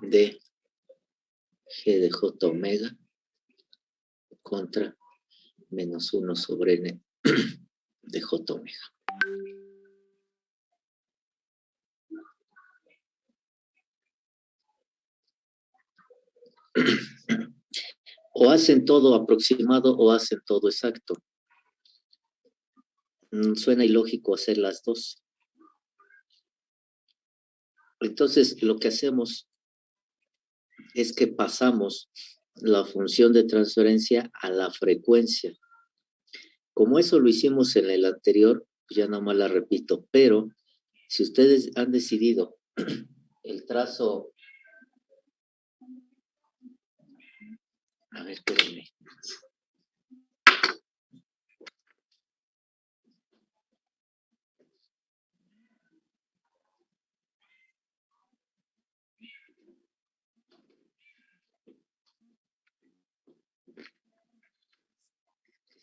de G de J omega contra menos 1 sobre N de J omega. O hacen todo aproximado o hacen todo exacto. Suena ilógico hacer las dos. Entonces, lo que hacemos es que pasamos la función de transferencia a la frecuencia. Como eso lo hicimos en el anterior, ya nomás la repito, pero si ustedes han decidido el trazo, a ver, espérenme.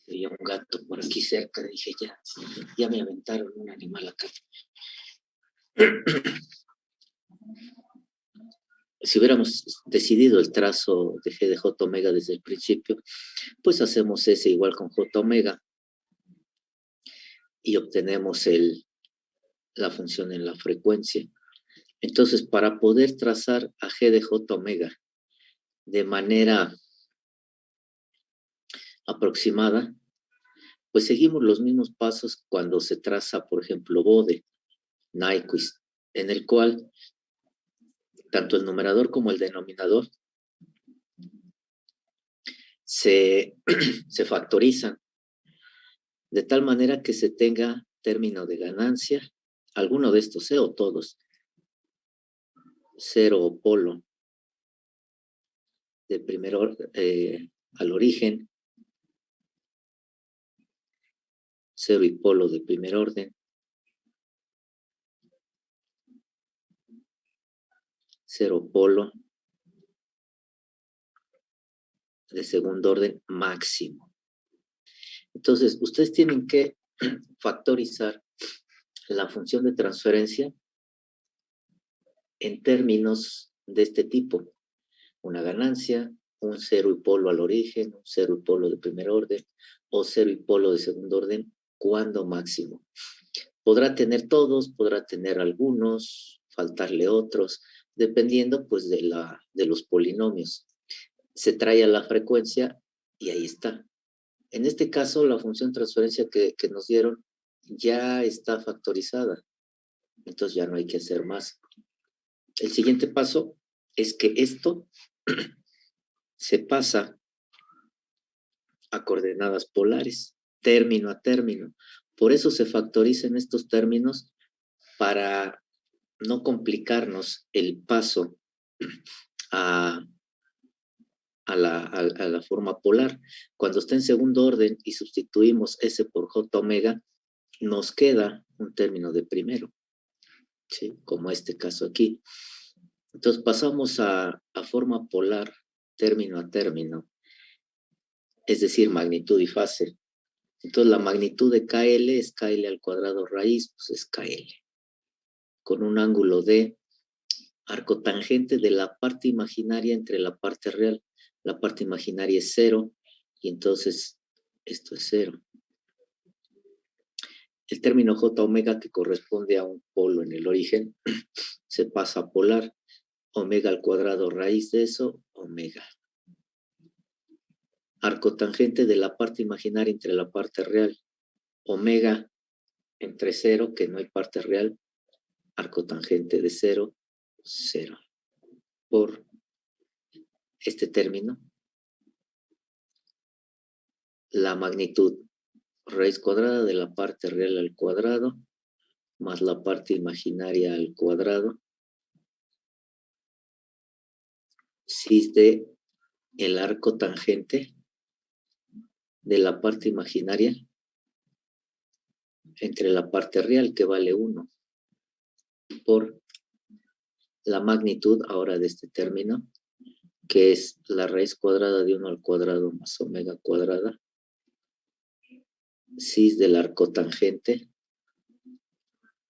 Había un gato por aquí cerca, dije ya me aventaron un animal acá. Si hubiéramos decidido el trazo de G de J omega desde el principio, pues hacemos S igual con J omega y obtenemos la función en la frecuencia. Entonces, para poder trazar a G de J omega de manera aproximada, pues seguimos los mismos pasos cuando se traza, por ejemplo, Bode, Nyquist, en el cual tanto el numerador como el denominador se factorizan de tal manera que se tenga término de ganancia, alguno de estos, o todos, cero o polo de primer al origen, cero y polo de primer orden, cero polo de segundo orden máximo. Entonces, ustedes tienen que factorizar la función de transferencia en términos de este tipo. Una ganancia, un cero y polo al origen, un cero y polo de primer orden, o cero y polo de segundo orden, cuando máximo. Podrá tener todos, podrá tener algunos, faltarle otros, dependiendo pues de los polinomios. Se trae a la frecuencia y ahí está. En este caso, la función transferencia que nos dieron ya está factorizada. Entonces ya no hay que hacer más. El siguiente paso es que esto se pasa a coordenadas polares, término a término. Por eso se factorizan estos términos para no complicarnos el paso a la forma polar. Cuando está en segundo orden y sustituimos S por J omega, nos queda un término de primero, ¿sí? Como este caso aquí. Entonces pasamos a forma polar, término a término, es decir, magnitud y fase. Entonces la magnitud de KL es KL al cuadrado raíz, pues es KL, con un ángulo de arco tangente de la parte imaginaria entre la parte real. La parte imaginaria es 0, y entonces esto es 0. El término J omega, que corresponde a un polo en el origen, se pasa a polar. Omega al cuadrado raíz de eso, omega. Arco tangente de la parte imaginaria entre la parte real. Omega entre 0, que no hay parte real. Arco tangente de 0, 0. Por este término, la magnitud raíz cuadrada de la parte real al cuadrado más la parte imaginaria al cuadrado, cis de el arco tangente de la parte imaginaria entre la parte real, que vale 1, por la magnitud ahora de este término, que es la raíz cuadrada de 1 al cuadrado más omega cuadrada, cis del arco tangente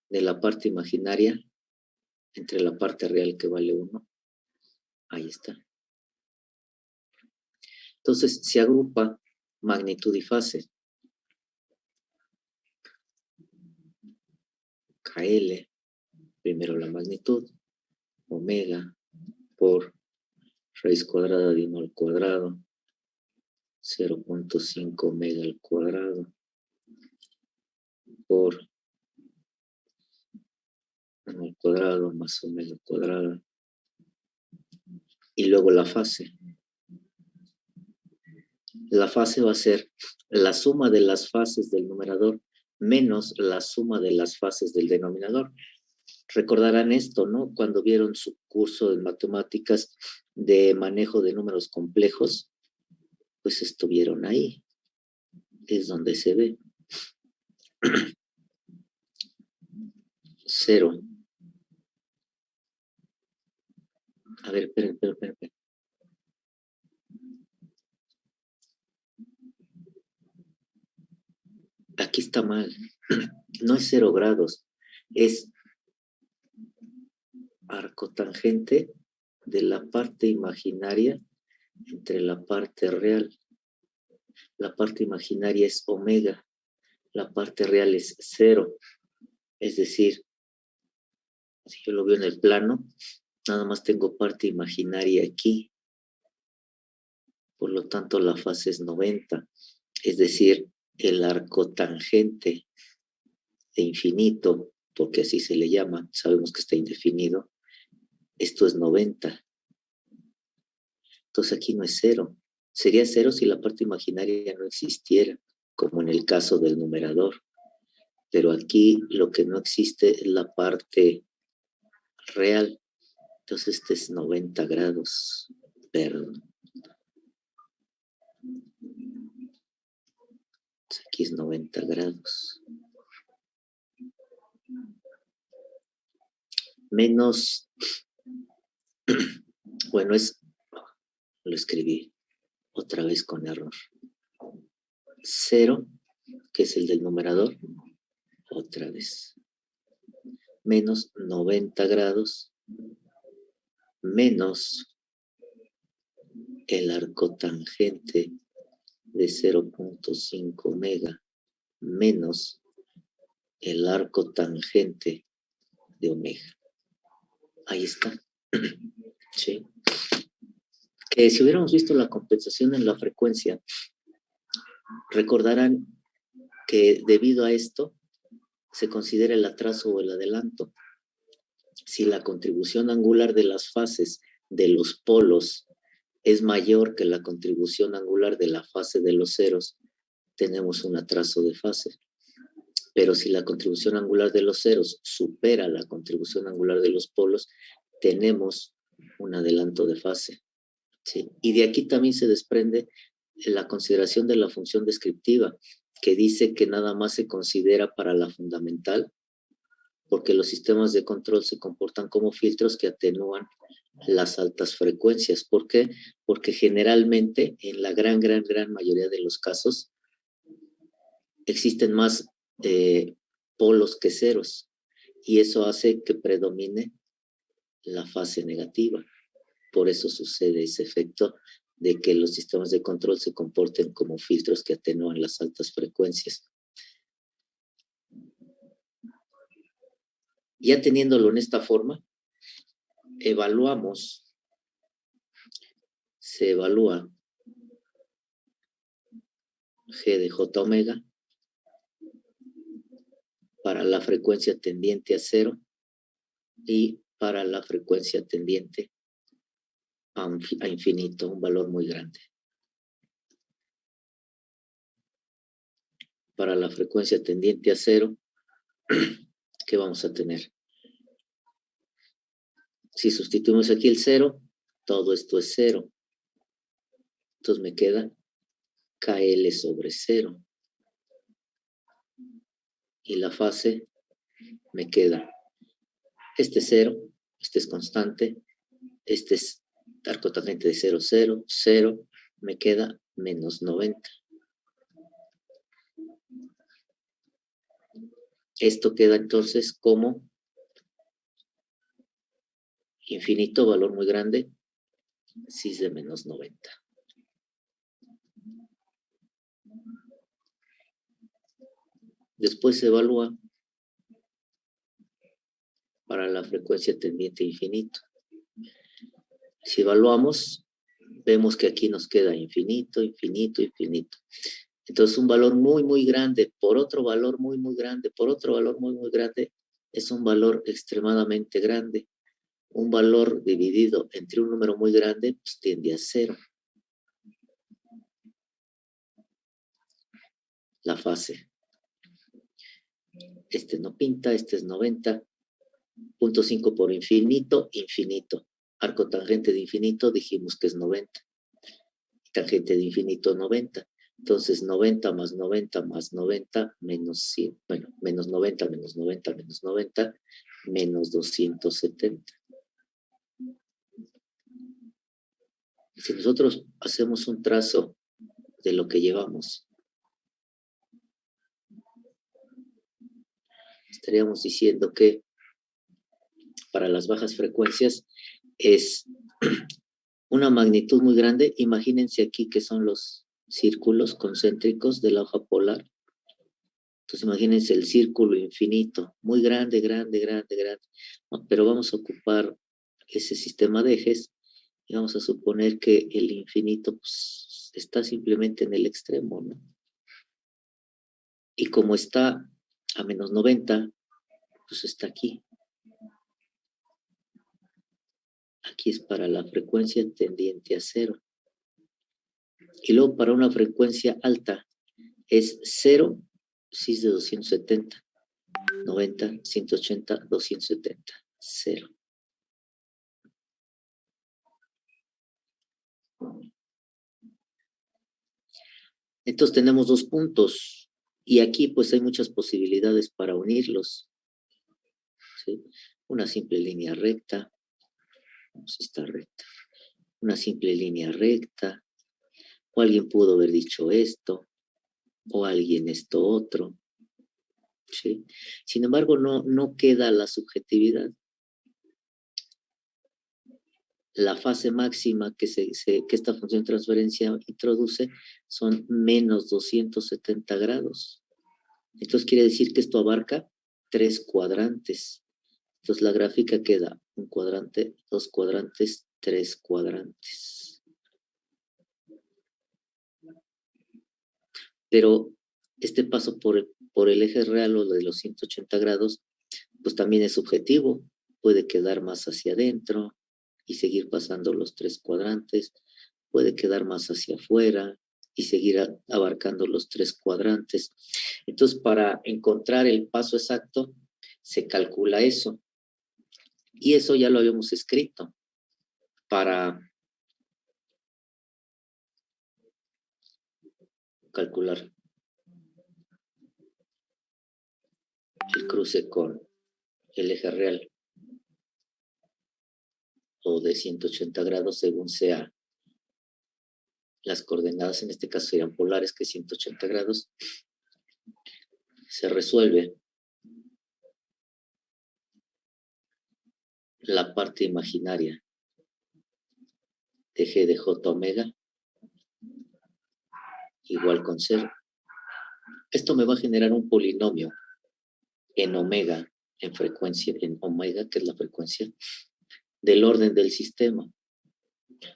de la parte imaginaria entre la parte real, que vale 1, Ahí está. Entonces, se agrupa magnitud y fase. KL, primero la magnitud, omega por raíz cuadrada de 1 al cuadrado, 0.5 omega al cuadrado, por 1 al cuadrado más omega al cuadrado. Y luego la fase. La fase va a ser la suma de las fases del numerador menos la suma de las fases del denominador. Recordarán esto, ¿no? Cuando vieron su curso de matemáticas de manejo de números complejos, pues estuvieron ahí. Es donde se ve. 0. A ver, esperen. Aquí está mal. No es 0 grados. Es arcotangente de la parte imaginaria entre la parte real. La parte imaginaria es omega. La parte real es 0. Es decir, si yo lo veo en el plano, nada más tengo parte imaginaria aquí. Por lo tanto, la fase es 90. Es decir, el arco tangente de infinito, porque así se le llama, sabemos que está indefinido, esto es 90. Entonces aquí no es 0. Sería 0 si la parte imaginaria no existiera, como en el caso del numerador. Pero aquí lo que no existe es la parte real. Entonces este es 90 grados. Perdón. Aquí es 90 grados. Menos, bueno, lo escribí otra vez con error. 0, que es el del numerador, otra vez. Menos 90 grados, menos el arcotangente de 0.5 omega, menos el arco tangente de omega. Ahí está. ¿Sí? Que si hubiéramos visto la compensación en la frecuencia, recordarán que debido a esto se considera el atraso o el adelanto. Si la contribución angular de las fases de los polos es mayor que la contribución angular de la fase de los ceros, tenemos un atraso de fase. Pero si la contribución angular de los ceros supera la contribución angular de los polos, tenemos un adelanto de fase. ¿Sí? Y de aquí también se desprende la consideración de la función descriptiva, que dice que nada más se considera para la fundamental, porque los sistemas de control se comportan como filtros que atenúan las altas frecuencias. ¿Por qué? Porque generalmente, en la gran mayoría de los casos, existen más polos que ceros, y eso hace que predomine la fase negativa. Por eso sucede ese efecto de que los sistemas de control se comporten como filtros que atenúan las altas frecuencias. Ya teniéndolo en esta forma, se evalúa G de J omega para la frecuencia tendiente a 0 y para la frecuencia tendiente a infinito, un valor muy grande. Para la frecuencia tendiente a 0, ¿qué vamos a tener? Si sustituimos aquí el 0, todo esto es 0. Entonces me queda KL sobre 0. Y la fase me queda este 0, este es constante, este es arco tangente de 0, 0, 0, me queda menos 90. Esto queda entonces como infinito, valor muy grande, cis de menos 90. Después se evalúa para la frecuencia tendiente a infinito. Si evaluamos, vemos que aquí nos queda infinito, infinito, infinito. Entonces un valor muy, muy grande por otro valor muy, muy grande, por otro valor muy, muy grande, es un valor extremadamente grande. Un valor dividido entre un número muy grande, pues tiende a 0. La fase. Este no pinta, este es 90. 0.5 por infinito, infinito. Arco tangente de infinito dijimos que es 90. Tangente de infinito 90. Entonces 90 más 90 más 90 menos 100. Bueno, menos 90 menos 90 menos 90 menos 270. Si nosotros hacemos un trazo de lo que llevamos, estaríamos diciendo que para las bajas frecuencias es una magnitud muy grande. Imagínense aquí que son los círculos concéntricos de la hoja polar. Entonces imagínense el círculo infinito, muy grande, grande, grande, grande. Pero vamos a ocupar ese sistema de ejes y vamos a suponer que el infinito pues, está simplemente en el extremo, ¿no? Y como está a menos 90, pues está aquí. Aquí es para la frecuencia tendiente a 0. Y luego para una frecuencia alta es 0, cis de 270, 90, 180, 270, 0. Entonces tenemos dos puntos y aquí pues hay muchas posibilidades para unirlos, ¿sí? Una simple línea recta, vamos a estar recta, una simple línea recta, o alguien pudo haber dicho esto, o alguien esto otro, ¿sí? Sin embargo, no queda la subjetividad. La fase máxima que esta función de transferencia introduce son menos 270 grados. Entonces quiere decir que esto abarca 3 cuadrantes. Entonces la gráfica queda un cuadrante, 2 cuadrantes, 3 cuadrantes. Pero este paso por el eje real o de los 180 grados, pues también es subjetivo. Puede quedar más hacia adentro y seguir pasando los 3 cuadrantes. Puede quedar más hacia afuera y seguir abarcando los 3 cuadrantes. Entonces, para encontrar el paso exacto, se calcula eso. Y eso ya lo habíamos escrito para calcular el cruce con el eje real o de 180 grados según sea las coordenadas, en este caso serían polares, que es 180 grados, se resuelve la parte imaginaria de G de J omega igual con 0. Esto me va a generar un polinomio en omega, en frecuencia, en omega, que es la frecuencia, del orden del sistema.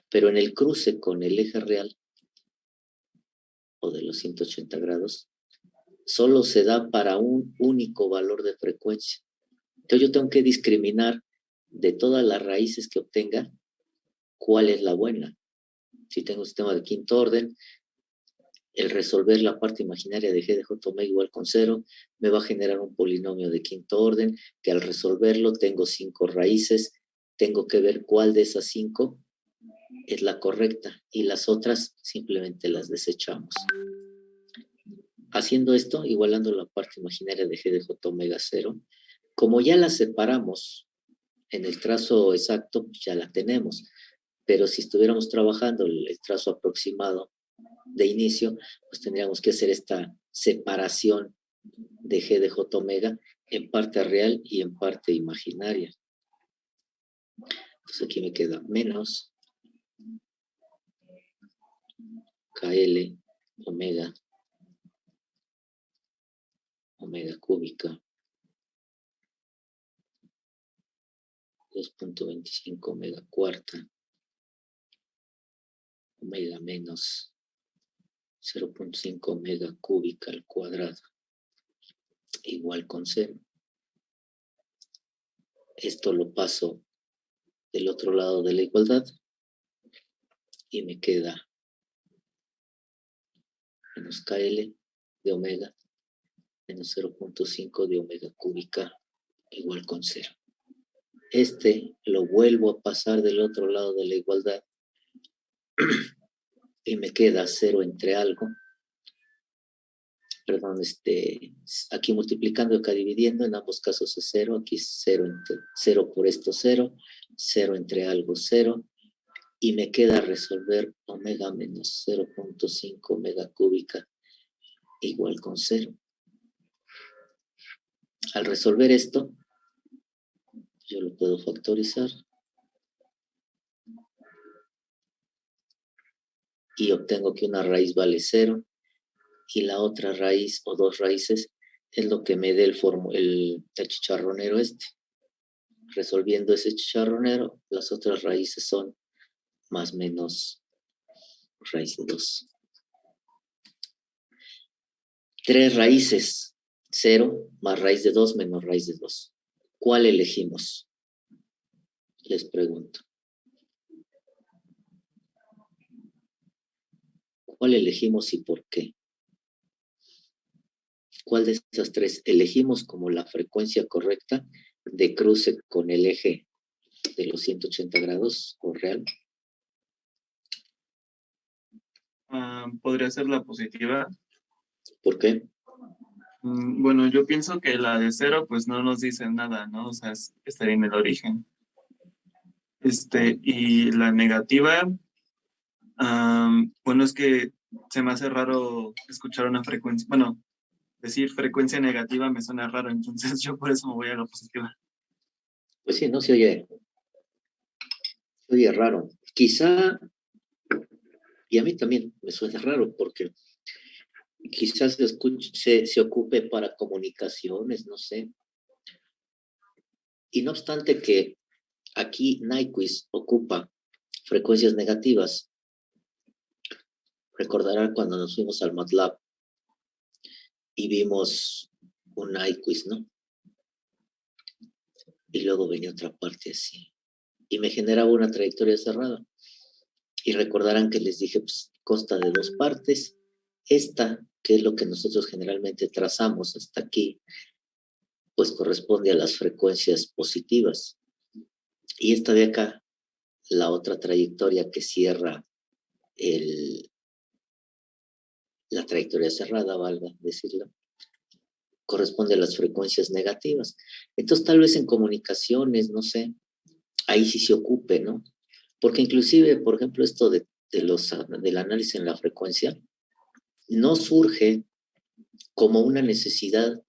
Pero en el cruce con el eje real, o de los 180 grados, solo se da para un único valor de frecuencia. Entonces yo tengo que discriminar de todas las raíces que obtenga, cuál es la buena. Si tengo un sistema de quinto orden, el resolver la parte imaginaria de G de J omega igual con 0 me va a generar un polinomio de quinto orden que al resolverlo tengo 5 raíces, tengo que ver cuál de esas 5 es la correcta y las otras simplemente las desechamos. Haciendo esto, igualando la parte imaginaria de G de J omega 0, como ya la separamos en el trazo exacto, pues ya la tenemos. Pero si estuviéramos trabajando el trazo aproximado de inicio, pues tendríamos que hacer esta separación de G de J omega en parte real y en parte imaginaria. Entonces aquí me queda menos KL omega cúbica 2.25 omega cuarta omega menos 0.5 omega cúbica al cuadrado igual con 0. Esto lo paso del otro lado de la igualdad y me queda menos KL de omega menos 0.5 de omega cúbica igual con 0. Este lo vuelvo a pasar del otro lado de la igualdad y me queda 0 entre algo. Perdón, aquí multiplicando, acá dividiendo, en ambos casos es 0, aquí es 0 por esto 0, 0 entre algo 0, y me queda resolver omega menos 0.5 omega cúbica igual con 0. Al resolver esto, yo lo puedo factorizar y obtengo que una raíz vale 0 y la otra raíz o dos raíces es lo que me dé el chicharronero este. Resolviendo ese chicharronero, las otras raíces son más menos raíz de 2. 3 raíces, 0 más raíz de 2 menos raíz de 2. ¿Cuál elegimos? Les pregunto. ¿Cuál elegimos y por qué? ¿Cuál de estas 3 elegimos como la frecuencia correcta de cruce con el eje de los 180 grados o real? Podría ser la positiva. ¿Por qué? Bueno, yo pienso que la de 0 pues no nos dice nada, ¿no? O sea, estaría en el origen. Y la negativa, bueno, es que se me hace raro escuchar una frecuencia, bueno, decir frecuencia negativa me suena raro, entonces yo por eso me voy a la positiva. Pues sí, no se oye raro. Quizá, y a mí también me suena raro porque quizás se ocupe para comunicaciones, no sé. Y no obstante que aquí Nyquist ocupa frecuencias negativas, recordarán cuando nos fuimos al MATLAB y vimos un Nyquist, ¿no? Y luego venía otra parte así. Y me generaba una trayectoria cerrada. Y recordarán que les dije, pues, consta de 2 partes. Esta, que es lo que nosotros generalmente trazamos hasta aquí, pues corresponde a las frecuencias positivas. Y esta de acá, la otra trayectoria que cierra la trayectoria cerrada, valga decirlo, corresponde a las frecuencias negativas. Entonces, tal vez en comunicaciones, no sé, ahí sí se ocupe, ¿no? Porque inclusive, por ejemplo, esto del análisis en la frecuencia, no surge como una necesidad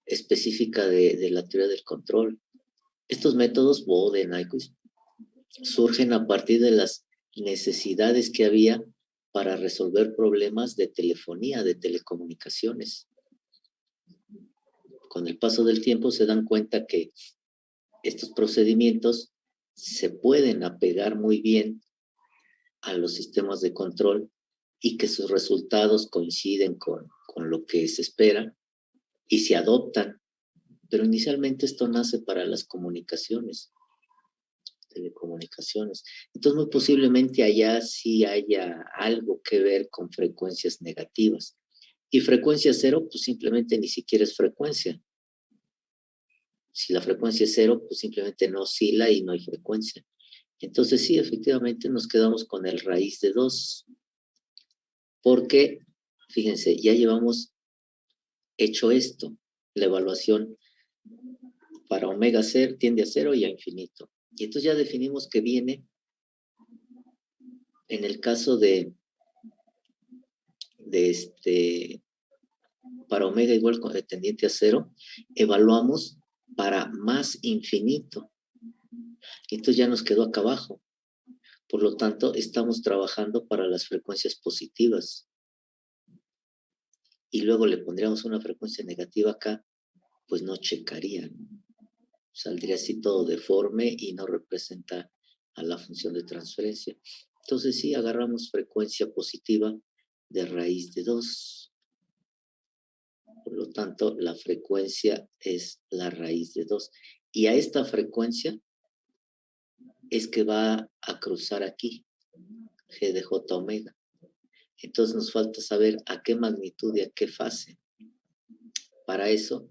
específica de la teoría del control. Estos métodos, Bode, Nyquist, surgen a partir de las necesidades que había para resolver problemas de telefonía, de telecomunicaciones. Con el paso del tiempo se dan cuenta que estos procedimientos se pueden apegar muy bien a los sistemas de control y que sus resultados coinciden con lo que se espera y se adoptan. Pero inicialmente esto nace para las comunicaciones, telecomunicaciones. Entonces, muy posiblemente allá sí haya algo que ver con frecuencias negativas. Y frecuencia 0, pues simplemente ni siquiera es frecuencia. Si la frecuencia es 0, pues simplemente no oscila y no hay frecuencia. Entonces sí, efectivamente nos quedamos con el raíz de 2. Porque, fíjense, ya llevamos hecho esto. La evaluación para omega 0 tiende a 0 y a infinito. Y entonces ya definimos que viene, en el caso para omega igual tendiente a 0, evaluamos para más infinito. Entonces ya nos quedó acá abajo. Por lo tanto, estamos trabajando para las frecuencias positivas. Y luego le pondríamos una frecuencia negativa acá, pues no checaría, ¿no? Saldría así todo deforme y no representa a la función de transferencia. Entonces sí, agarramos frecuencia positiva de raíz de 2. Por lo tanto, la frecuencia es la raíz de 2. Y a esta frecuencia es que va a cruzar aquí, G de J omega. Entonces nos falta saber a qué magnitud y a qué fase. Para eso,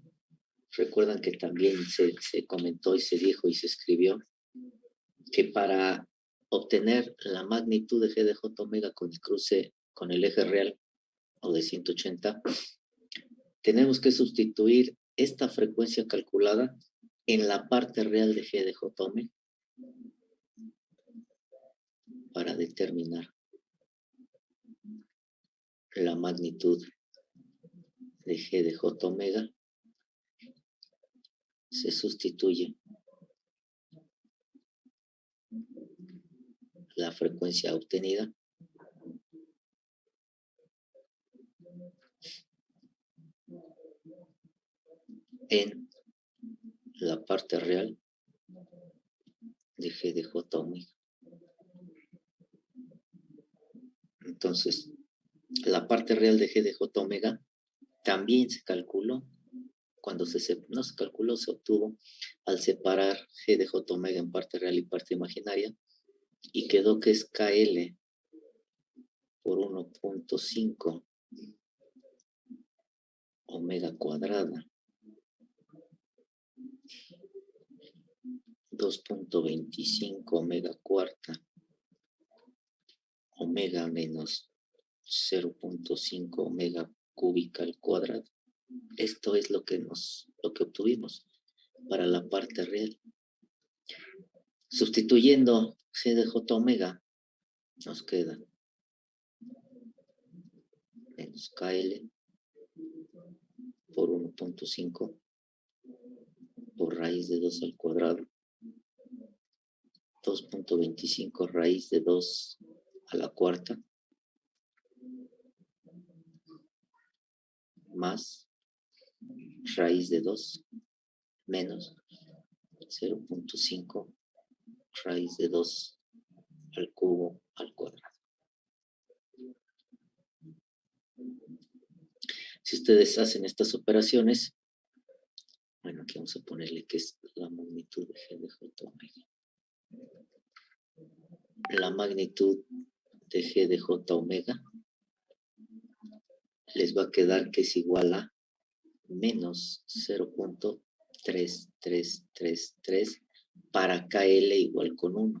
recuerdan que también se comentó y se dijo y se escribió que para obtener la magnitud de G de J omega con el cruce con el eje real o de 180, tenemos que sustituir esta frecuencia calculada en la parte real de G de J omega para determinar la magnitud de G de J omega. Se sustituye la frecuencia obtenida en la parte real de G de J omega. Entonces, la parte real de G de J omega también se calculó. Cuando no se calculó, se obtuvo al separar G de J omega en parte real y parte imaginaria, y quedó que es KL por 1.5 omega cuadrada, 2.25 omega cuarta, omega menos 0.5 omega cúbica al cuadrado. Esto es lo que obtuvimos para la parte real. Sustituyendo G de J omega, nos queda menos KL por 1.5 por raíz de 2 al cuadrado, 2.25 raíz de 2 a la cuarta, más raíz de 2 menos 0.5 raíz de 2 al cubo al cuadrado. Si ustedes hacen estas operaciones, bueno, aquí vamos a ponerle que es la magnitud de G de J omega. La magnitud de G de J omega les va a quedar que es igual a menos 0.3333 para KL igual con 1,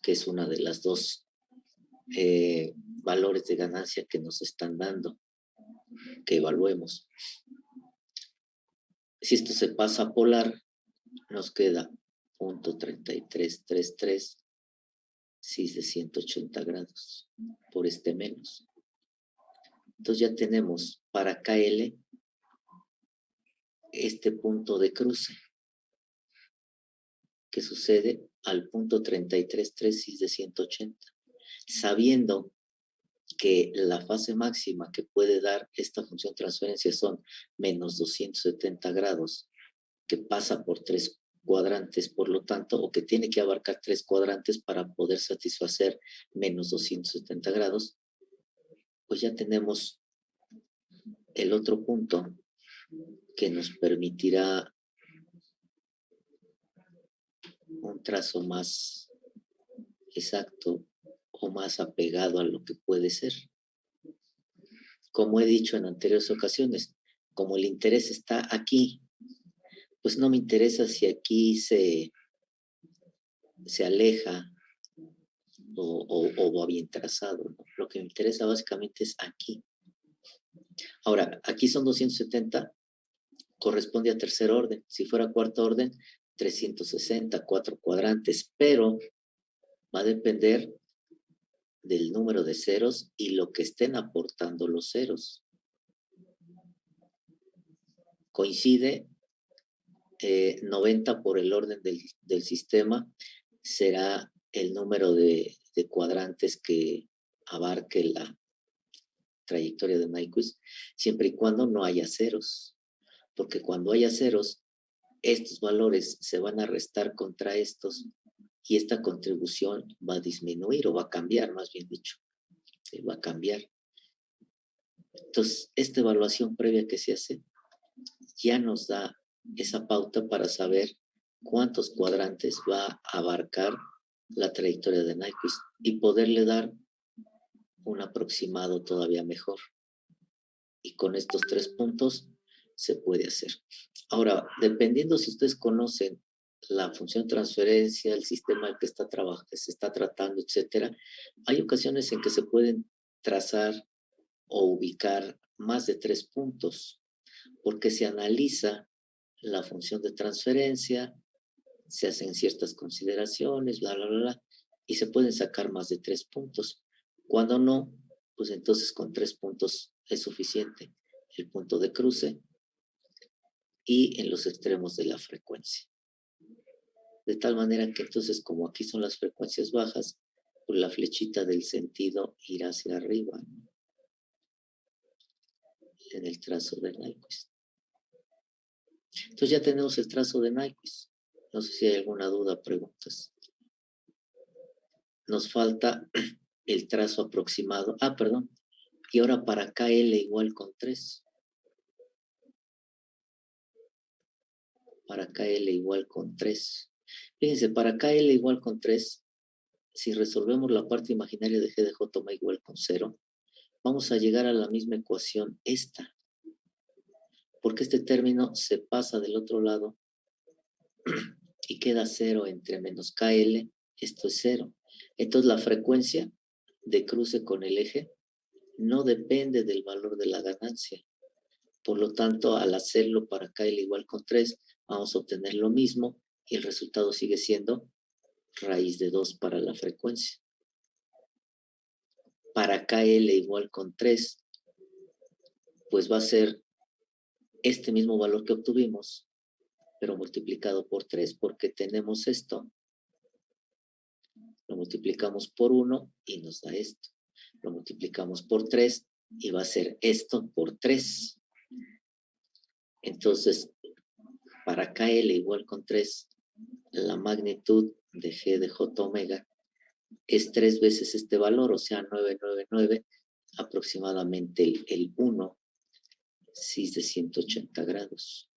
que es una de las dos valores de ganancia que nos están dando, que evaluemos. Si esto se pasa a polar, nos queda 0.3333 cis de 180 grados por este menos. Entonces ya tenemos para KL este punto de cruce que sucede al punto 33.3 cis de 180, sabiendo que la fase máxima que puede dar esta función transferencia son menos 270 grados, que pasa por 3 cuadrantes, por lo tanto, o que tiene que abarcar 3 cuadrantes para poder satisfacer menos 270 grados, pues ya tenemos el otro punto que nos permitirá un trazo más exacto o más apegado a lo que puede ser. Como he dicho en anteriores ocasiones, como el interés está aquí, pues no me interesa si aquí se aleja o va bien trazado, ¿no? Lo que me interesa básicamente es aquí. Ahora, aquí son 270, corresponde a tercer orden. Si fuera cuarto orden, 360, 4 cuadrantes, pero va a depender del número de ceros y lo que estén aportando los ceros. Coincide 90 por el orden del sistema, será el número de cuadrantes que abarque la trayectoria de Nyquist, siempre y cuando no haya ceros, porque cuando haya ceros, estos valores se van a restar contra estos y esta contribución va a disminuir o va a cambiar, más bien dicho, ¿sí? Va a cambiar. Entonces, esta evaluación previa que se hace ya nos da esa pauta para saber cuántos cuadrantes va a abarcar la trayectoria de Nyquist y poderle dar un aproximado todavía mejor. Y con estos 3 puntos se puede hacer. Ahora, dependiendo si ustedes conocen la función transferencia, el sistema al que se está tratando, etcétera, hay ocasiones en que se pueden trazar o ubicar más de 3 puntos, porque se analiza la función de transferencia, se hacen ciertas consideraciones, bla, bla, bla, bla, y se pueden sacar más de 3 puntos. Cuando no, pues entonces con 3 puntos es suficiente. El punto de cruce y en los extremos de la frecuencia. De tal manera que entonces, como aquí son las frecuencias bajas, pues la flechita del sentido irá hacia arriba, ¿no? En el trazo de Nyquist. Entonces ya tenemos el trazo de Nyquist. No sé si hay alguna duda, preguntas. Nos falta el trazo aproximado. Perdón. Y ahora para KL igual con 3. Para KL igual con 3. Fíjense, para KL igual con 3, si resolvemos la parte imaginaria de G de J igual con 0, vamos a llegar a la misma ecuación esta. Porque este término se pasa del otro lado y queda 0 entre menos KL, esto es 0. Entonces la frecuencia de cruce con el eje no depende del valor de la ganancia. Por lo tanto, al hacerlo para KL igual con 3, vamos a obtener lo mismo y el resultado sigue siendo raíz de 2 para la frecuencia. Para KL igual con 3, pues va a ser este mismo valor que obtuvimos, pero multiplicado por 3, porque tenemos esto. Lo multiplicamos por 1 y nos da esto. Lo multiplicamos por 3 y va a ser esto por 3. Entonces, para KL igual con 3, la magnitud de G de J omega es 3 veces este valor, o sea, 999, aproximadamente el 1, cis de 180 grados.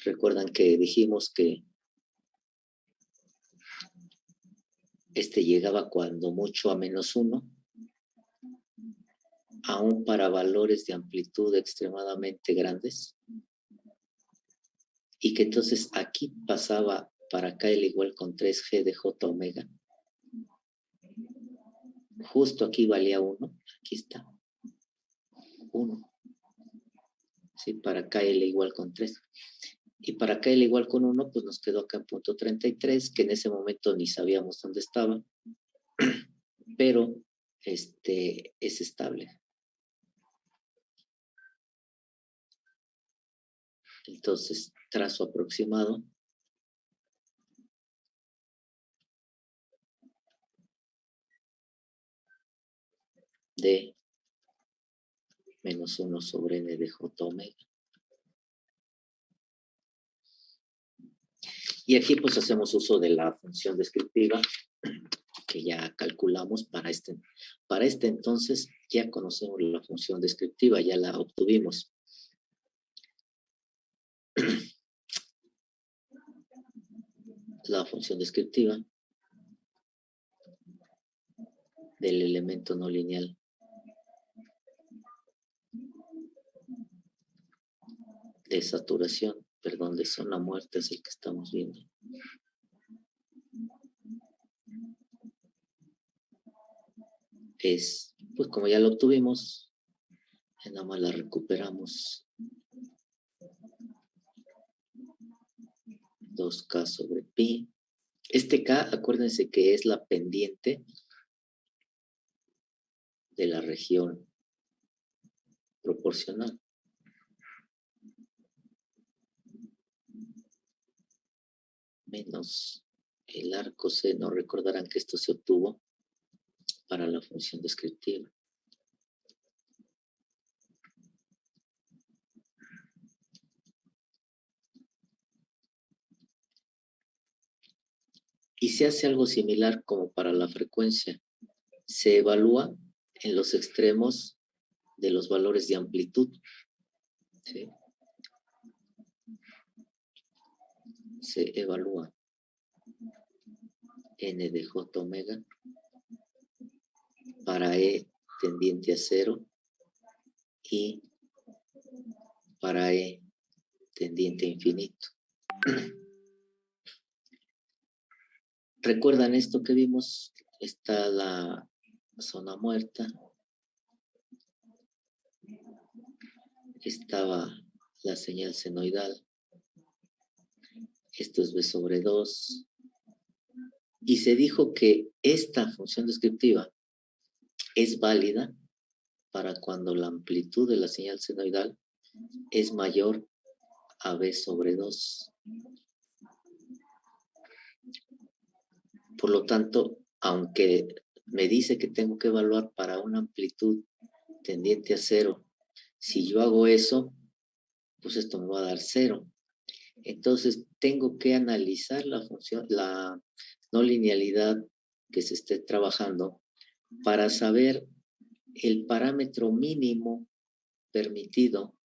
Recuerdan que dijimos que este llegaba cuando mucho a menos 1, aún para valores de amplitud extremadamente grandes, y que entonces aquí pasaba para KL igual con 3G de J omega. Justo aquí valía 1, aquí está, 1. Sí, para KL igual con 3. Y para KL igual con 1, pues nos quedó acá en punto 33, que en ese momento ni sabíamos dónde estaba, pero es estable. Entonces, trazo aproximado. De menos 1 sobre n de J omega. Y aquí pues hacemos uso de la función descriptiva que ya calculamos para este. Para este entonces ya conocemos la función descriptiva, ya la obtuvimos. La función descriptiva del elemento no lineal de saturación, perdón, de zona muerta es el que estamos viendo. Es, pues como ya lo obtuvimos, nada más la recuperamos. 2K sobre pi. Este K, acuérdense que es la pendiente de la región proporcional. Menos El arco seno, recordarán que esto se obtuvo para la función descriptiva. Y se hace algo similar como para la frecuencia. Se evalúa en los extremos de los valores de amplitud. ¿Sí? Se evalúa n de j omega para e tendiente a 0 y para e tendiente a infinito. ¿Recuerdan esto que vimos? Está la zona muerta. Estaba la señal senoidal. Esto es b sobre 2. Y se dijo que esta función descriptiva es válida para cuando la amplitud de la señal senoidal es mayor a b sobre 2. Por lo tanto, aunque me dice que tengo que evaluar para una amplitud tendiente a 0, si yo hago eso, pues esto me va a dar 0. Entonces, tengo que analizar la función, la no linealidad que se esté trabajando para saber el parámetro mínimo permitido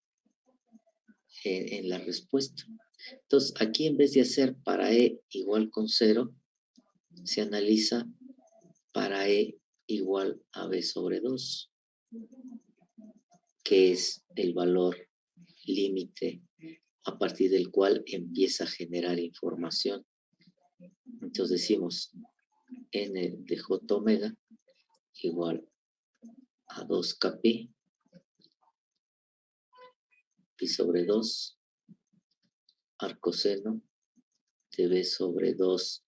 en la respuesta. Entonces, aquí en vez de hacer para e igual con 0, se analiza para e igual a b sobre 2, que es el valor límite a partir del cual empieza a generar información. Entonces decimos n de j omega igual a 2kp pi sobre 2 arcoseno de b sobre 2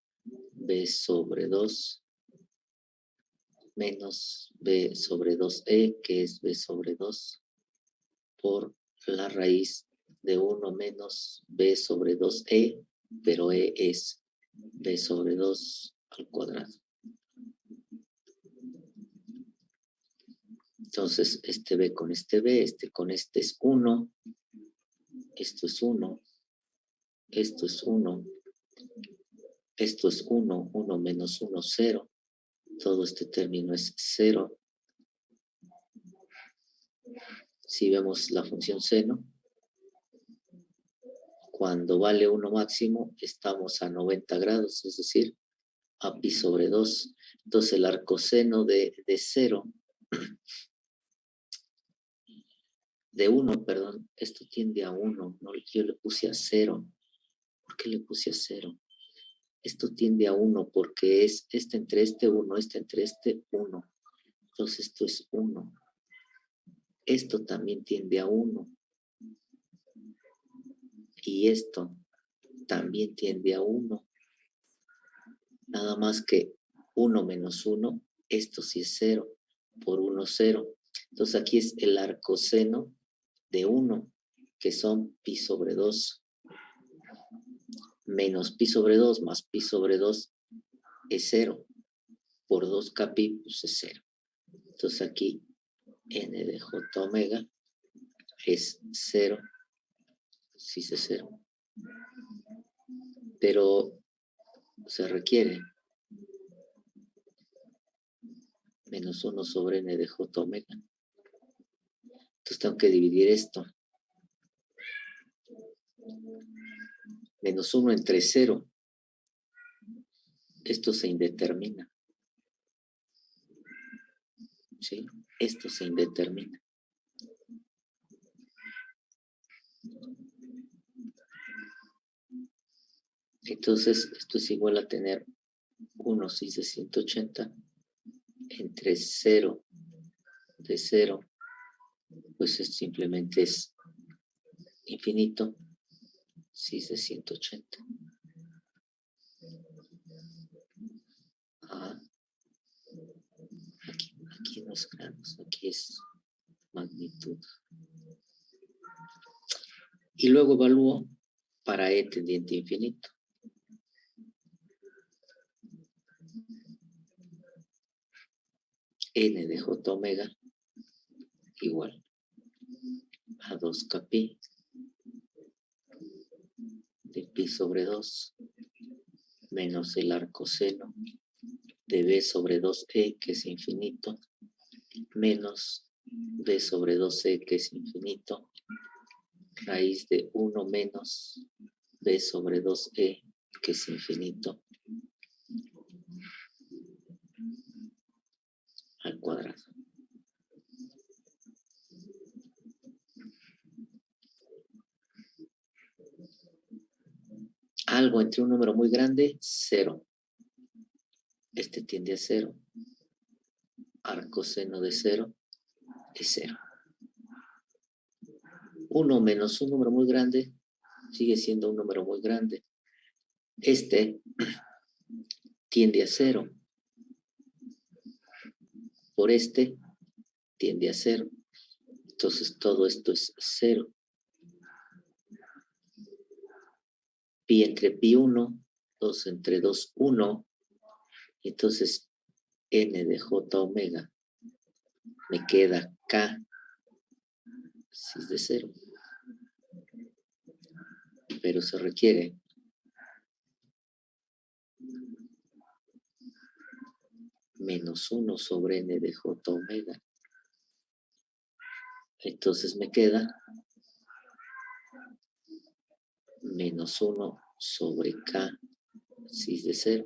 b sobre 2 menos b sobre 2e, que es b sobre 2, por la raíz de 1 menos b sobre 2e, pero e es b sobre 2 al cuadrado. Entonces, este b con este b, este con este es 1, esto es 1, esto es 1, esto es 1, 1 menos 1, 0. Todo este término es 0. Si vemos la función seno, cuando vale 1 máximo, estamos a 90 grados, es decir, a pi sobre 2. Entonces, el arcoseno de 0, de 1, perdón, esto tiende a 1, ¿no? Yo le puse a 0. ¿Por qué le puse a 0? Esto tiende a 1 porque es este entre este 1, este entre este 1. Entonces esto es 1. Esto también tiende a 1. Y esto también tiende a 1. Nada más que 1 menos 1, esto sí es 0. Por 1, 0. Entonces aquí es el arcoseno de 1, que son pi sobre 2. Menos pi sobre 2 más pi sobre 2 es 0. Por 2k pi, pues es 0. Entonces aquí n de j omega es 0. Sí es 0. Pero se requiere menos 1 sobre n de j omega. Entonces tengo que dividir esto. Menos 1 entre 0. Esto se indetermina. ¿Sí? Esto se indetermina. Entonces, esto es igual a tener 1 6 de 180 entre 0 de 0, pues simplemente es infinito, 6 de 180. Aquí no es grados, aquí es magnitud. Y luego evalúo para e tendiente a infinito. n de j omega igual a 2k pi de pi sobre 2 menos el arcoseno de b sobre 2e, que es infinito, menos b sobre 2e, que es infinito, raíz de 1 menos b sobre 2e, que es infinito, al cuadrado. Algo entre un número muy grande, 0. Este tiende a 0. Arcoseno de 0 es 0. 1 menos un número muy grande sigue siendo un número muy grande. Este tiende a 0. Por este tiende a 0. Entonces todo esto es 0. Pi entre pi 1, 2 entre 2, 1. Entonces n de j omega me queda k, si es de 0. Pero se requiere menos 1 sobre n de j omega. Entonces me queda menos 1 sobre k, si es de 0.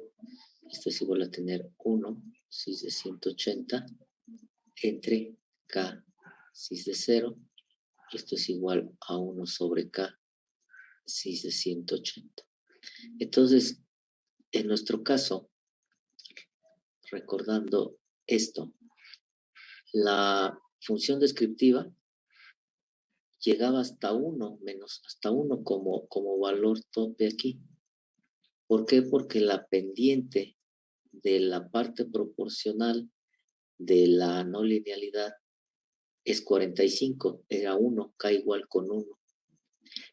Esto es igual a tener 1, si es de 180, entre k, si es de 0. Esto es igual a 1 sobre k, si es de 180. Entonces, en nuestro caso, recordando esto, la función descriptiva llegaba hasta 1, menos hasta 1 como valor tope aquí. ¿Por qué? Porque la pendiente de la parte proporcional de la no linealidad es 45, era 1, k igual con 1.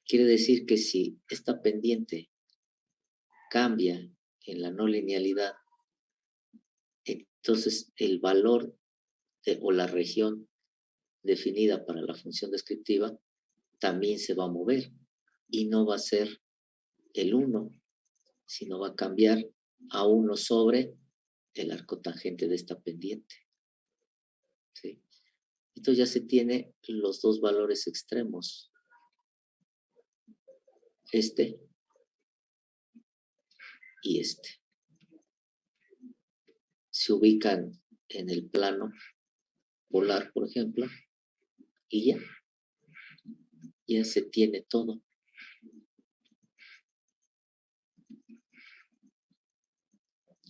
Quiere decir que si esta pendiente cambia en la no linealidad, entonces el valor o la región definida para la función descriptiva también se va a mover y no va a ser el 1, sino va a cambiar a 1 sobre el arco tangente de esta pendiente. ¿Sí? Entonces ya se tiene los dos valores extremos. Este y este. Se ubican en el plano polar, por ejemplo, y ya se tiene todo.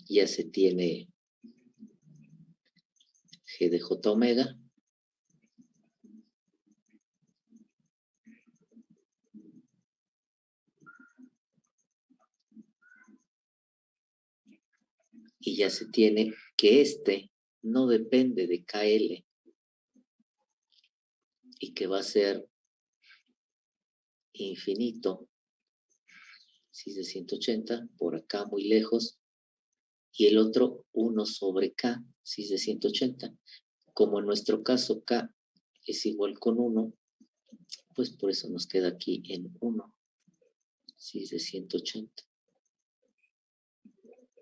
Ya se tiene g de j omega y ya se tiene que este no depende de KL y que va a ser infinito, si es de 180, por acá muy lejos, y el otro 1 sobre K, si es de 180. Como en nuestro caso K es igual con 1, pues por eso nos queda aquí en 1, si es de 180.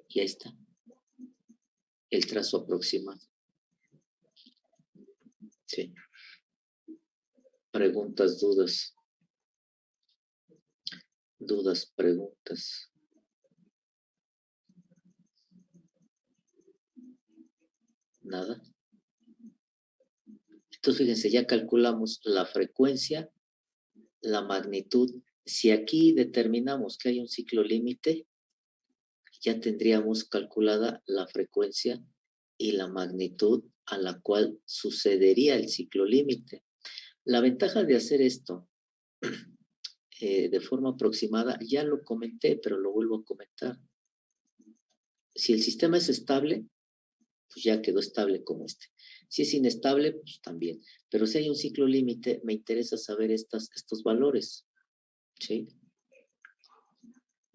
Y ahí está el trazo aproximado. Sí. Preguntas, dudas. Dudas, preguntas. Nada. Entonces, fíjense, ya calculamos la frecuencia, la magnitud. Si aquí determinamos que hay un ciclo límite, ya tendríamos calculada la frecuencia y la magnitud a la cual sucedería el ciclo límite. La ventaja de hacer esto de forma aproximada, ya lo comenté, pero lo vuelvo a comentar. Si el sistema es estable, pues ya quedó estable como este. Si es inestable, pues también. Pero si hay un ciclo límite, me interesa saber estos valores. ¿Sí?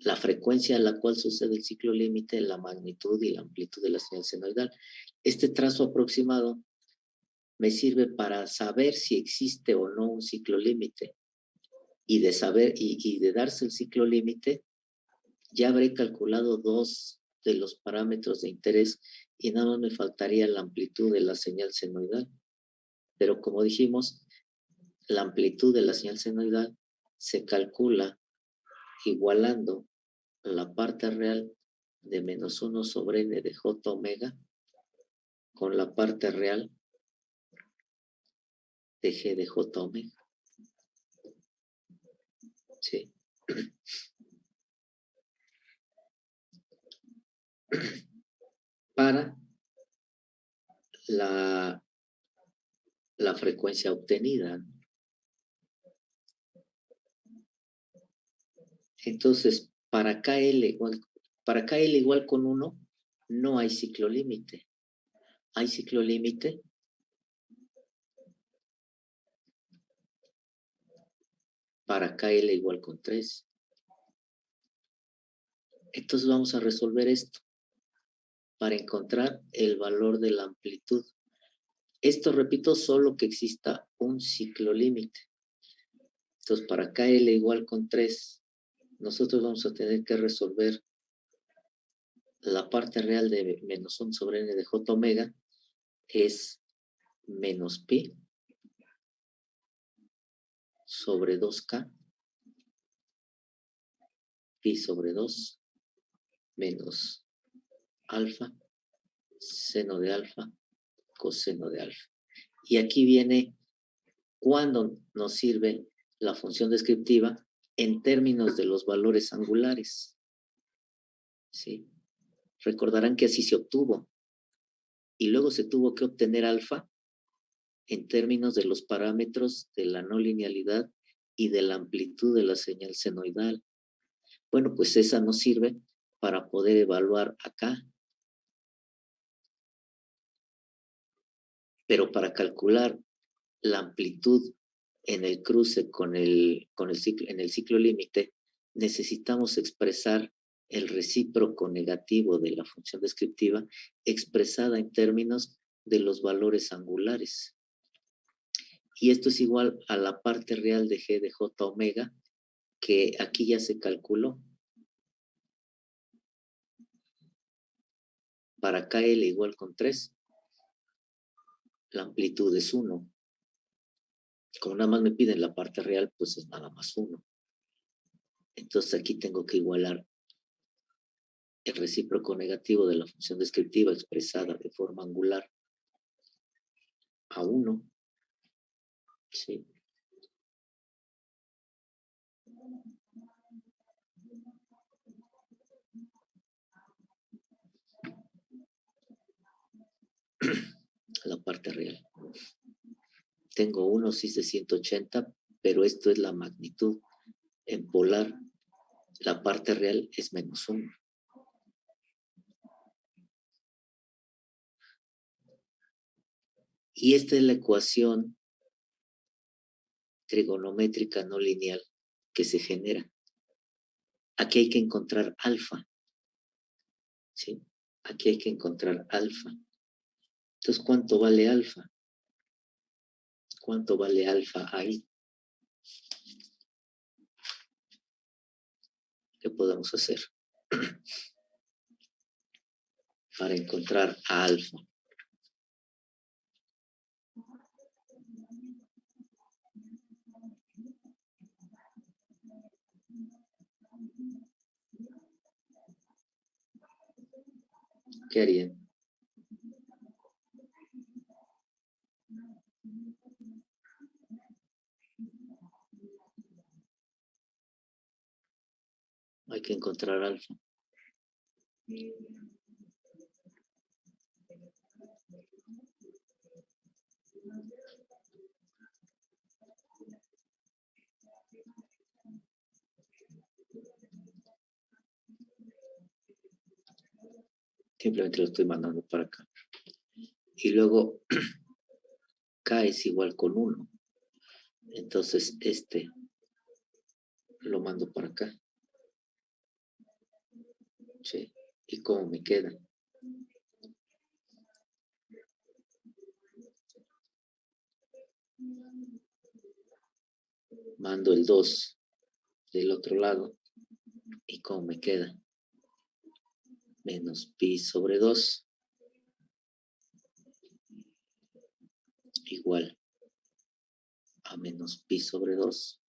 la frecuencia a la cual sucede el ciclo límite, la magnitud y la amplitud de la señal senoidal. Este trazo aproximado me sirve para saber si existe o no un ciclo límite. Y de saber, y de darse el ciclo límite, ya habré calculado 2 de los parámetros de interés y nada más me faltaría la amplitud de la señal senoidal. Pero como dijimos, la amplitud de la señal senoidal se calcula igualando la parte real de -1 sobre n de j omega con la parte real de g de j omega. ¿Sí? Para la frecuencia obtenida. Entonces, para KL igual con 1, no hay ciclo límite. ¿Hay ciclo límite? Para KL igual con 3. Entonces vamos a resolver esto para encontrar el valor de la amplitud. Esto, repito, solo que exista un ciclo límite. Entonces, para KL igual con 3, nosotros vamos a tener que resolver la parte real de -1 sobre n de j omega es menos pi sobre 2k, pi sobre 2, menos alfa, seno de alfa, coseno de alfa. Y aquí viene cuándo nos sirve la función descriptiva en términos de los valores angulares. ¿Sí? Recordarán que así se obtuvo. Y luego se tuvo que obtener alfa en términos de los parámetros de la no linealidad y de la amplitud de la señal senoidal. Bueno, pues esa nos sirve para poder evaluar acá. Pero para calcular la amplitud en el cruce con el ciclo, en el ciclo límite, necesitamos expresar el recíproco negativo de la función descriptiva expresada en términos de los valores angulares. Y esto es igual a la parte real de g de j omega, que aquí ya se calculó. Para KL igual con 3, la amplitud es 1. Como nada más me piden la parte real, pues es nada más 1. Entonces aquí tengo que igualar el recíproco negativo de la función descriptiva expresada de forma angular a 1. ¿Sí? La parte real. Tengo 1 cis de 180, pero esto es la magnitud. En polar, la parte real es -1. Y esta es la ecuación trigonométrica no lineal que se genera. Aquí hay que encontrar alfa. ¿Sí? Aquí hay que encontrar alfa. Entonces, ¿cuánto vale alfa? ¿Cuánto vale alfa ahí? ¿Qué podemos hacer para encontrar a alfa? ¿Qué harían? Hay que encontrar alfa. Simplemente lo estoy mandando para acá. Y luego K es igual con 1. Entonces este lo mando para acá. Sí. ¿Y cómo me queda? Mando el 2 del otro lado. ¿Y cómo me queda? Menos pi sobre 2 igual a menos pi sobre 2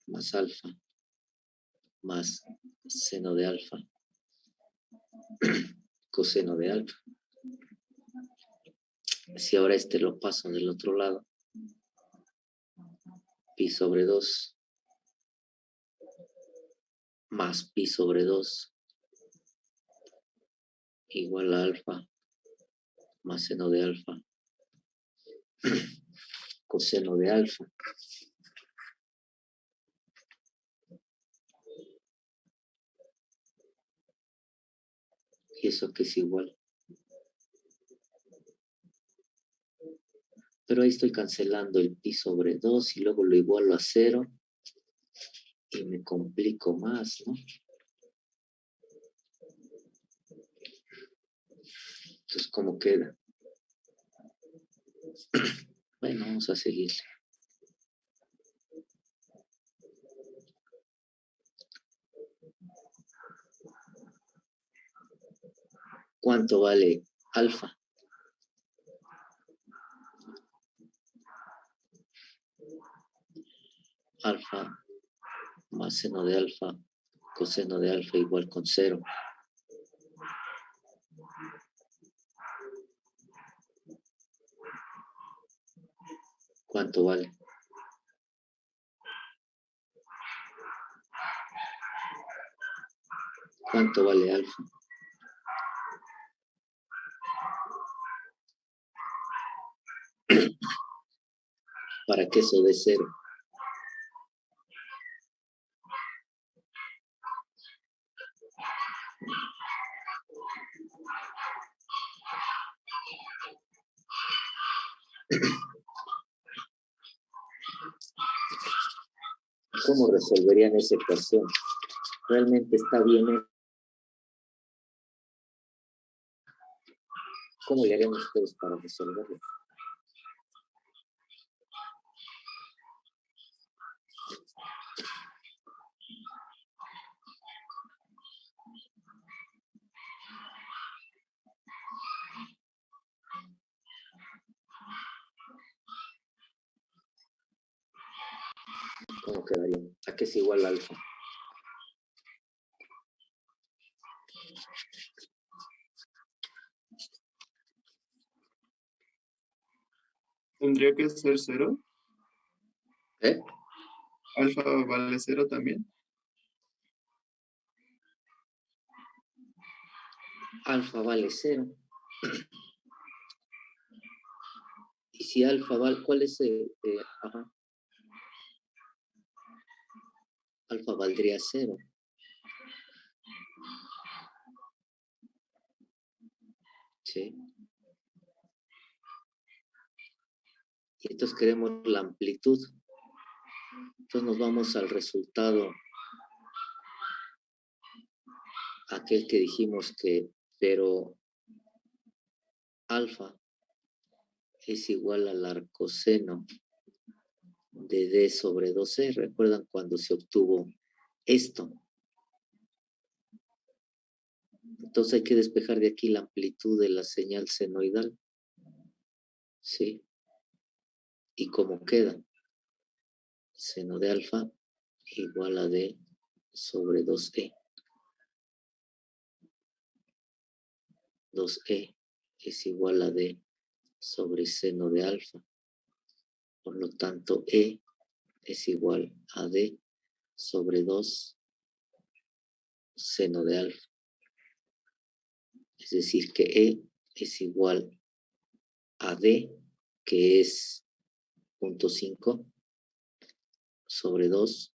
más alfa más seno de alfa coseno de alfa. Si ahora lo paso del otro lado, pi sobre 2 más pi sobre 2 igual a alfa más seno de alfa coseno de alfa. ¿Y eso que es igual? Pero ahí estoy cancelando el pi sobre 2 y luego lo igualo a 0 y me complico más, ¿no? Entonces, ¿cómo queda? Bueno, vamos a seguir. ¿Cuánto vale alfa? Alfa más seno de alfa, coseno de alfa igual con 0. ¿Cuánto vale? ¿Cuánto vale alfa? Para que eso dé 0. ¿Cómo resolverían esa ecuación? ¿Realmente está bien? ¿Cómo le harían ustedes para resolverlo? ¿Cómo quedarían? ¿A qué es igual alfa? Tendría que ser 0. ¿Eh? Alfa vale 0 también. Alfa vale 0. Y si alfa vale, ¿cuál es? Ajá. Alfa valdría 0. Sí. Y entonces queremos la amplitud. Entonces nos vamos al resultado, aquel que dijimos que, pero alfa es igual al arcoseno de D sobre 2E. ¿Recuerdan cuando se obtuvo esto? Entonces hay que despejar de aquí la amplitud de la señal senoidal. ¿Sí? ¿Y cómo queda? Seno de alfa igual a D sobre 2E. 2E es igual a D sobre seno de alfa. Por lo tanto, E es igual a D sobre 2 seno de alfa. Es decir, que E es igual a D, que es 0.5 sobre 2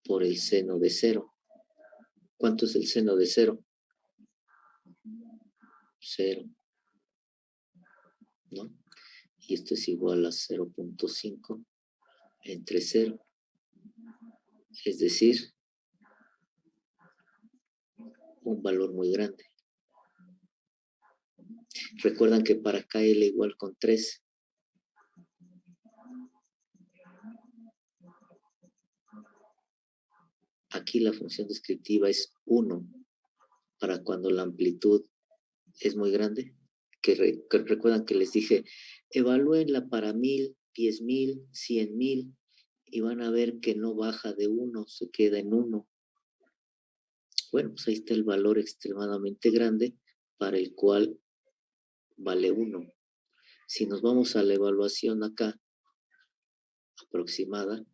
por el seno de 0. ¿Cuánto es el seno de 0? 0, ¿no? Y esto es igual a 0.5 entre 0. Es decir, un valor muy grande. Recuerdan que para KL igual con 3. Aquí la función descriptiva es 1 para cuando la amplitud es muy grande. Que recuerdan que les dije, evalúenla para 1000, 10,000, 100,000 y van a ver que no baja de 1, se queda en 1. Bueno, pues ahí está el valor extremadamente grande para el cual vale 1. Si nos vamos a la evaluación acá, aproximada,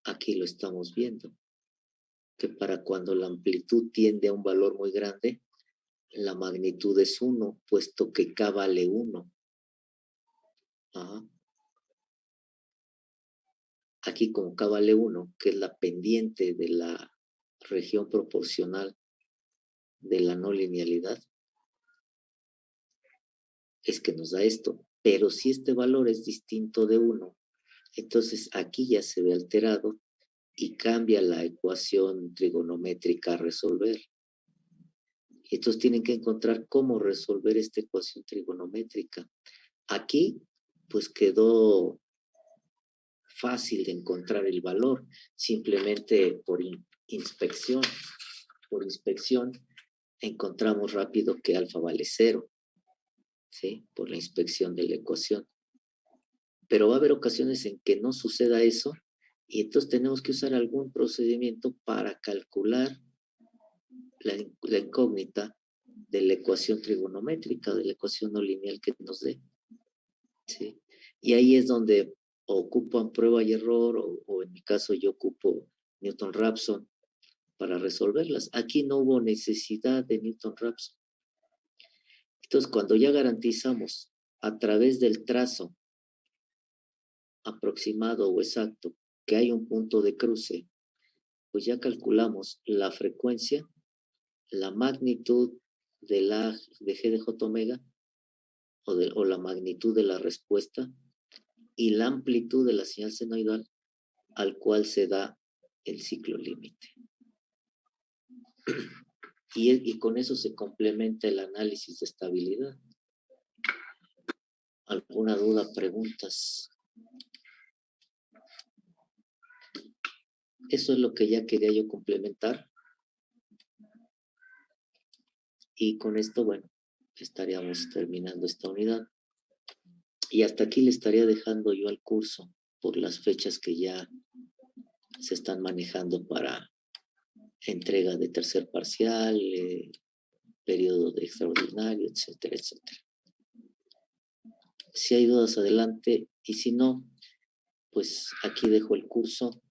aquí lo estamos viendo, que para cuando la amplitud tiende a un valor muy grande, la magnitud es 1, puesto que K vale 1. Ajá. Aquí como K vale 1, que es la pendiente de la región proporcional de la no linealidad, es que nos da esto. Pero si este valor es distinto de 1, entonces aquí ya se ve alterado y cambia la ecuación trigonométrica a resolver. Entonces tienen que encontrar cómo resolver esta ecuación trigonométrica. Aquí, pues quedó fácil de encontrar el valor, simplemente por inspección. Por inspección encontramos rápido que alfa vale 0, ¿sí? Por la inspección de la ecuación. Pero va a haber ocasiones en que no suceda eso y entonces tenemos que usar algún procedimiento para calcular la incógnita de la ecuación trigonométrica, de la ecuación no lineal que nos dé. ¿Sí? Y ahí es donde ocupan prueba y error, o en mi caso yo ocupo Newton-Raphson para resolverlas. Aquí no hubo necesidad de Newton-Raphson. Entonces, cuando ya garantizamos a través del trazo aproximado o exacto que hay un punto de cruce, pues ya calculamos la frecuencia, la magnitud de G de J omega, o la magnitud de la respuesta, y la amplitud de la señal senoidal al cual se da el ciclo límite. Y con eso se complementa el análisis de estabilidad. ¿Alguna duda, preguntas? Eso es lo que ya quería yo complementar. Y con esto, bueno, estaríamos terminando esta unidad. Y hasta aquí le estaría dejando yo al curso por las fechas que ya se están manejando para entrega de tercer parcial, periodo de extraordinario, etcétera, etcétera. Si hay dudas, adelante. Y si no, pues aquí dejo el curso